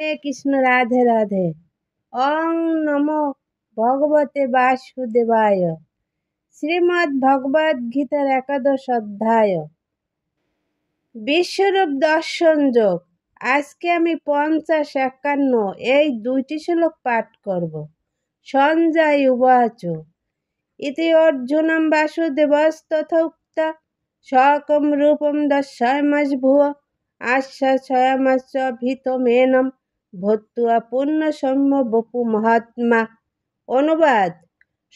হে কৃষ্ণ, রাধে রাধে। ওং নমো ভগবতে বাসুদেবায়। শ্রীমদ্ ভগবদ গীতার একাদশ অধ্যায়, বিশ্বরূপ দর্শন যোগ। আজকে আমি 50-51 এই দুইটি শ্লোক পাঠ করব। সঞ্জয় উবাচ ইতি অর্জুনম বাসুদেবস্তথা উক্তা সকম রূপম দর্শয়মাসভুব আশ্বাসয়ামাশ্চ ভীতমেনম ভূত্বা পুণ্য সৌম্য বপু মহাত্মা। অনুবাদ: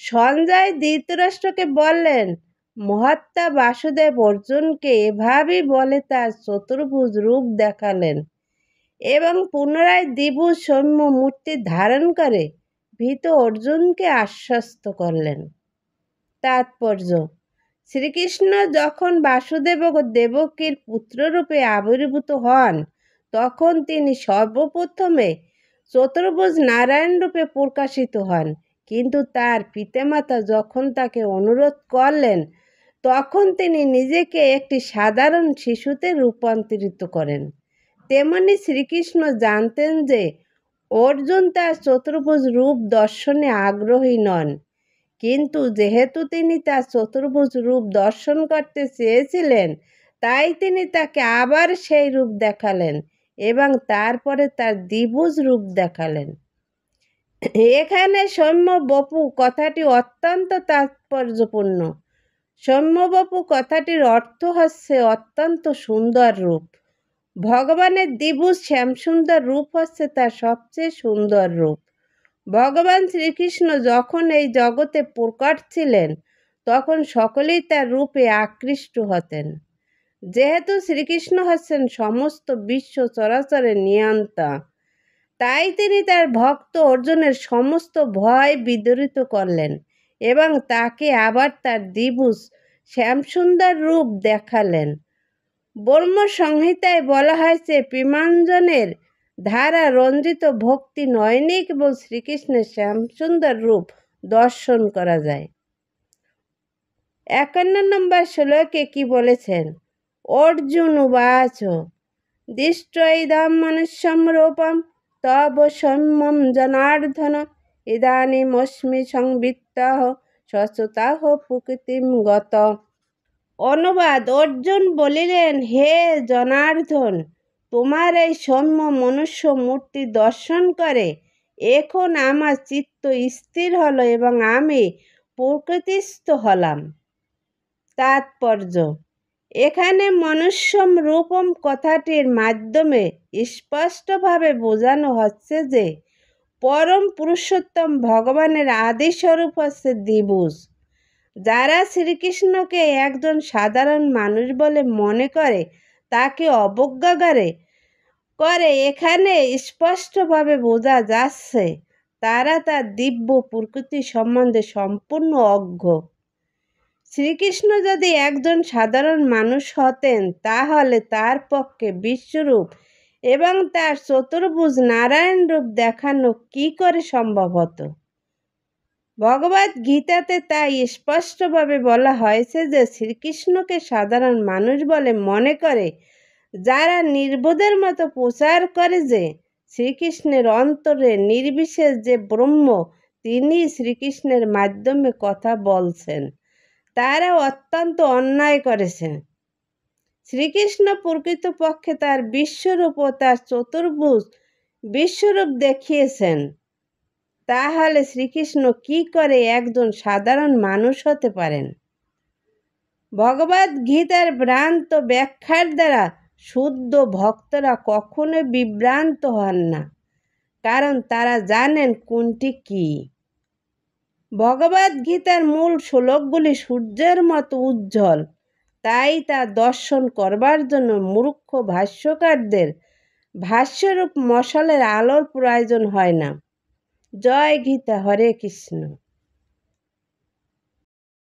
সঞ্জয় ধৃতরাষ্ট্রকে বললেন, মহাত্মা বাসুদেব অর্জুনকে এভাবেই বলে তার চতুর্ভুজ রূপ দেখালেন এবং পুনরায় দ্বিভুজ সৌম্য মূর্তি ধারণ করে ভীত অর্জুনকে আশ্বস্ত করলেন। তাৎপর্য: শ্রীকৃষ্ণ যখন বাসুদেব ও দেবকীর পুত্ররূপে আবির্ভূত হন, তখন তিনি সর্বপ্রথমে চতুর্ভুজ নারায়ণ রূপে প্রকাশিত হন। কিন্তু তার পিতামাতা যখন তাকে অনুরোধ করলেন, তখন তিনি নিজেকে একটি সাধারণ শিশুতে রূপান্তরিত করেন। তেমনি শ্রীকৃষ্ণ জানতেন যে অর্জুন তার চতুর্ভুজ রূপ দর্শনে আগ্রহী নন, কিন্তু যেহেতু তিনি তার চতুর্ভুজ রূপ দর্শন করতে চেয়েছিলেন, তাই তিনি তাকে আবার সেই রূপ দেখালেন এবং তারপরে তার দ্বিভুজ রূপ দেখালেন। এখানে সৌম্য বপু কথাটি অত্যন্ত তাৎপর্যপূর্ণ। সৌম্য বপু কথাটির অর্থ হচ্ছে অত্যন্ত সুন্দর রূপ। ভগবানের দ্বিভুজ শ্যামসুন্দর রূপ হচ্ছে তার সবচেয়ে সুন্দর রূপ। ভগবান শ্রীকৃষ্ণ যখন এই জগতে প্রকট ছিলেন, তখন সকলেই তার রূপে আকৃষ্ট হতেন। যেহেতু শ্রীকৃষ্ণ হচ্ছেন সমস্ত বিশ্ব চরাচরের নিয়ন্তা, তাই তিনি তার ভক্ত অর্জুনের সমস্ত ভয় বিদূরিত করলেন এবং তাকে আবার তার দ্বিভুজ শ্যামসুন্দর রূপ দেখালেন। ব্রহ্ম সংহিতায় বলা হয়েছে, প্রেমাঞ্জনের ধারা রঞ্জিত ভক্তি নয়নেই কেবল শ্রীকৃষ্ণের শ্যামসুন্দর রূপ দর্শন করা যায়। 51 নম্বর শ্লোকে কি বলেছেন? অর্জুন উবাচ দৃষ্টৈদম মনুষ্যম রূপম তব সৌম্যম জনার্দন ইদানীমস্মি সংবিত্তঃ সচতাহ প্রকৃতিম গত। অনুবাদ: অর্জুন বলিলেন, হে জনার্দন, তোমার এই সৌম্য মনুষ্য মূর্তি দর্শন করে এখন আমার চিত্ত স্থির হলো এবং আমি প্রকৃতিস্থ হলাম। তাৎপর্য: এখানে মনুষ্যম রূপম কথাটির মাধ্যমে স্পষ্টভাবে বোঝানো হচ্ছে যে পরম পুরুষোত্তম ভগবানের আদি স্বরূপ হচ্ছে দ্বিভুজ। যারা শ্রীকৃষ্ণকে একজন সাধারণ মানুষ বলে মনে করে, তাকে অবজ্ঞা করে এখানে স্পষ্টভাবে বোঝা যাচ্ছে তারা তার দিব্য প্রকৃতি সম্বন্ধে সম্পূর্ণ অজ্ঞ। শ্রীকৃষ্ণ যদি একজন সাধারণ মানুষ হতেন, তাহলে তার পক্ষে বিশ্বরূপ এবং তার চতুর্ভুজ নারায়ণ রূপ দেখানো কি করে সম্ভব হতো? ভগবদ গীতাতে তাই স্পষ্টভাবে বলা হয়েছে যে শ্রীকৃষ্ণকে সাধারণ মানুষ বলে মনে করে যারা নির্বোধের মতো প্রচার করে যে শ্রীকৃষ্ণের অন্তরে নির্বিশেষ যে ব্রহ্ম, তিনি শ্রীকৃষ্ণের মাধ্যমে কথা বলছেন, তারা অত্যন্ত অন্যায় করেছেন। শ্রীকৃষ্ণ প্রকৃতপক্ষে তার বিশ্বরূপ ও তার চতুর্ভুজ বিশ্বরূপ দেখিয়েছেন। তাহলে শ্রীকৃষ্ণ কি করে একজন সাধারণ মানুষ হতে পারেন? ভগবদ গীতার ভ্রান্ত ব্যাখ্যার দ্বারা শুদ্ধ ভক্তরা কখনোই বিভ্রান্ত হন না, কারণ তারা জানেন কোনটি কি। ভগবদ গীতার মূল শ্লোকগুলি সূর্যের মতো উজ্জ্বল, তাই তা দর্শন করবার জন্য মূর্খ ভাষ্যকারদের ভাষ্যরূপ মশালের আলোর প্রয়োজন হয় না। জয় গীতা। হরে কৃষ্ণ।